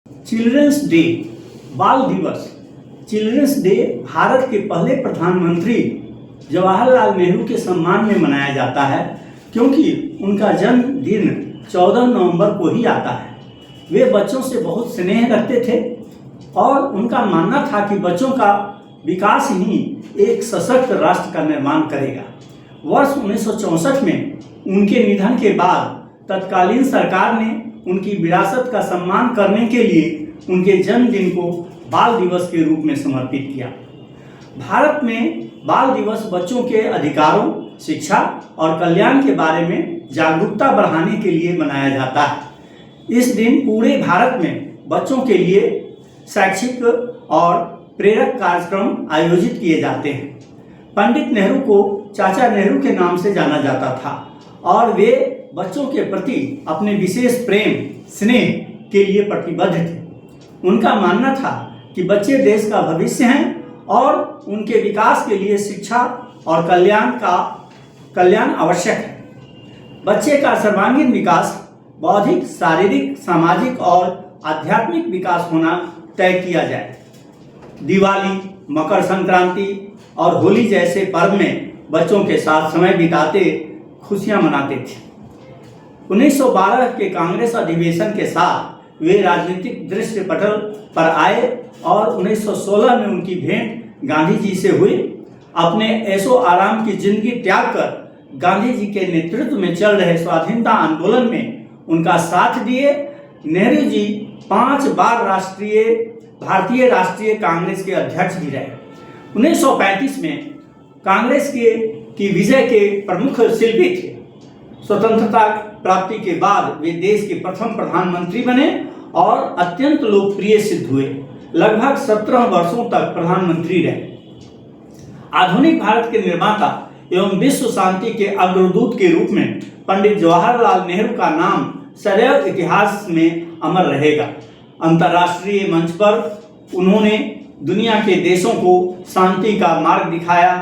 Children's day, बाल दिवस। Children's day Bharat के पहले प्रधानमंत्री जवाहरलाल नेहरू के सम्मान में मनाया जाता है, क्योंकि उनका जन्मदिन 14 नवंबर को ही आता है। वे बच्चों से बहुत स्नेह रखते थे और उनका मानना था कि बच्चों का विकास ही एक सशक्त राष्ट्र का निर्माण करेगा। वर्ष 1964 में उनके निधन के बाद तत्कालीन सरकार ने उनकी विरासत का सम्मान करने के लिए उनके जन्मदिन को बाल दिवस के रूप में समर्पित किया। भारत में बाल दिवस बच्चों के अधिकारों, शिक्षा और कल्याण के बारे में जागरूकता बढ़ाने के लिए मनाया जाता है। इस दिन पूरे भारत में बच्चों के लिए शैक्षिक और प्रेरक कार्यक्रम आयोजित किए जाते हैं। पंडित नेहरू को चाचा नेहरू के नाम से जाना जाता था और वे बच्चों के प्रति अपने विशेष प्रेम, स्नेह के लिए प्रतिबद्ध थे। उनका मानना था कि बच्चे देश का भविष्य हैं और उनके विकास के लिए शिक्षा और कल्याण आवश्यक है। बच्चे का सर्वांगीण विकास, बौद्धिक, शारीरिक, सामाजिक और आध्यात्मिक विकास होना तय किया जाए। दिवाली, मकर संक्रांति और होली जैसे पर्व में बच्चों के साथ समय बिताते खुशियां मनाते थे। 1912 के कांग्रेस अधिवेशन के साथ वे राजनीतिक दृश्य पटल पर आए और 1916 में उनकी भेंट गांधी जी से हुई। अपने ऐशो आराम की जिंदगी त्याग कर गांधी जी के नेतृत्व में चल रहे स्वाधीनता आंदोलन में उनका साथ दिए। नेहरू जी 5 बार भारतीय राष्ट्रीय कांग्रेस के अध्यक्ष भी रहे। 1935 में कांग्रेस की विजय के प्रमुख शिल्पी थे। स्वतंत्रता प्राप्ति के बाद वे देश के प्रथम प्रधानमंत्री बने और अत्यंत लोकप्रिय सिद्ध हुए। लगभग 17 वर्षों तक प्रधानमंत्री रहे। आधुनिक भारत के निर्माता एवं विश्व शांति के अग्रदूत के रूप में पंडित जवाहरलाल नेहरू का नाम सदैव इतिहास में अमर रहेगा। अंतर्राष्ट्रीय मंच पर उन्होंने दुनिया के देशों को शांति का मार्ग दिखाया।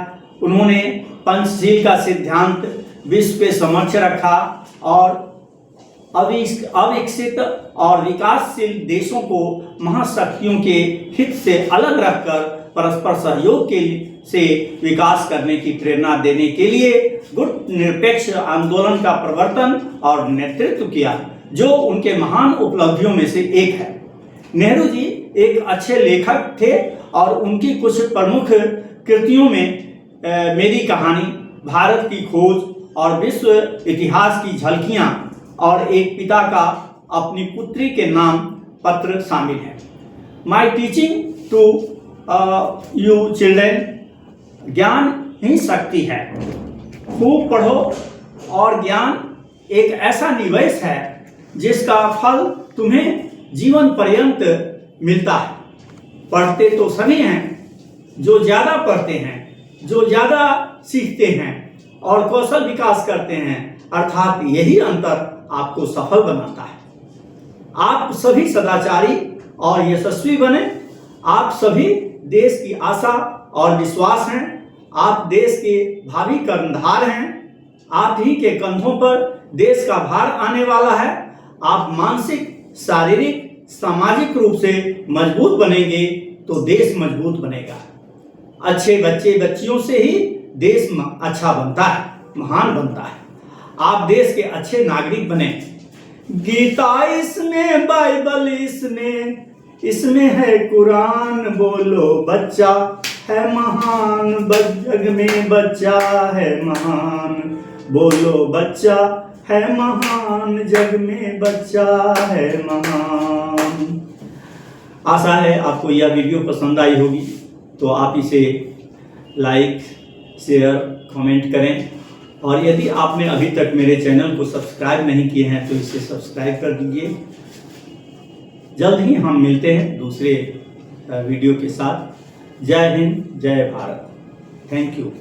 उन्होंने पंचशील का सिद्धांत विश्व के समक्ष रखा और अविकसित और विकासशील देशों को महाशक्तियों के हित से अलग रखकर परस्पर सहयोग से विकास करने की प्रेरणा देने के लिए गुट निरपेक्ष आंदोलन का प्रवर्तन और नेतृत्व किया, जो उनके महान उपलब्धियों में से एक है। नेहरू जी एक अच्छे लेखक थे और उनकी कुछ प्रमुख कृतियों में मेरी कहानी, भारत की खोज और विश्व इतिहास की झलकियां और एक पिता का अपनी पुत्री के नाम पत्र शामिल है। My teaching to you children, ज्ञान ही शक्ति है। खूब पढ़ो और ज्ञान एक ऐसा निवेश है जिसका फल तुम्हें जीवन पर्यंत मिलता है। पढ़ते तो सभी हैं, जो ज़्यादा पढ़ते हैं, जो ज़्यादा सीखते हैं और कौशल विकास करते हैं, अर्थात यही अंतर आपको सफल बनाता है। आप सभी सदाचारी और यशस्वी बने। आप सभी देश की आशा और विश्वास हैं। आप देश के भावी कर्णधार हैं। आप ही के कंधों पर देश का भार आने वाला है। आप मानसिक, शारीरिक, सामाजिक रूप से मजबूत बनेंगे तो देश मजबूत बनेगा। अच्छे बच्चे बच्चियों से ही देश अच्छा बनता है, महान बनता है। आप देश के अच्छे नागरिक बने। गीता इसमें, बाइबल इसमें है कुरान, बोलो बच्चा है महान, जग में बच्चा है महान, बोलो बच्चा है महान, जग में बच्चा है महान। आशा है आपको यह वीडियो पसंद आई होगी, तो आप इसे लाइक, शेयर, कमेंट करें और यदि आपने अभी तक मेरे चैनल को सब्सक्राइब नहीं किए हैं तो इसे सब्सक्राइब कर दीजिए। जल्द ही हम मिलते हैं दूसरे वीडियो के साथ। जय हिंद, जय भारत। Thank you.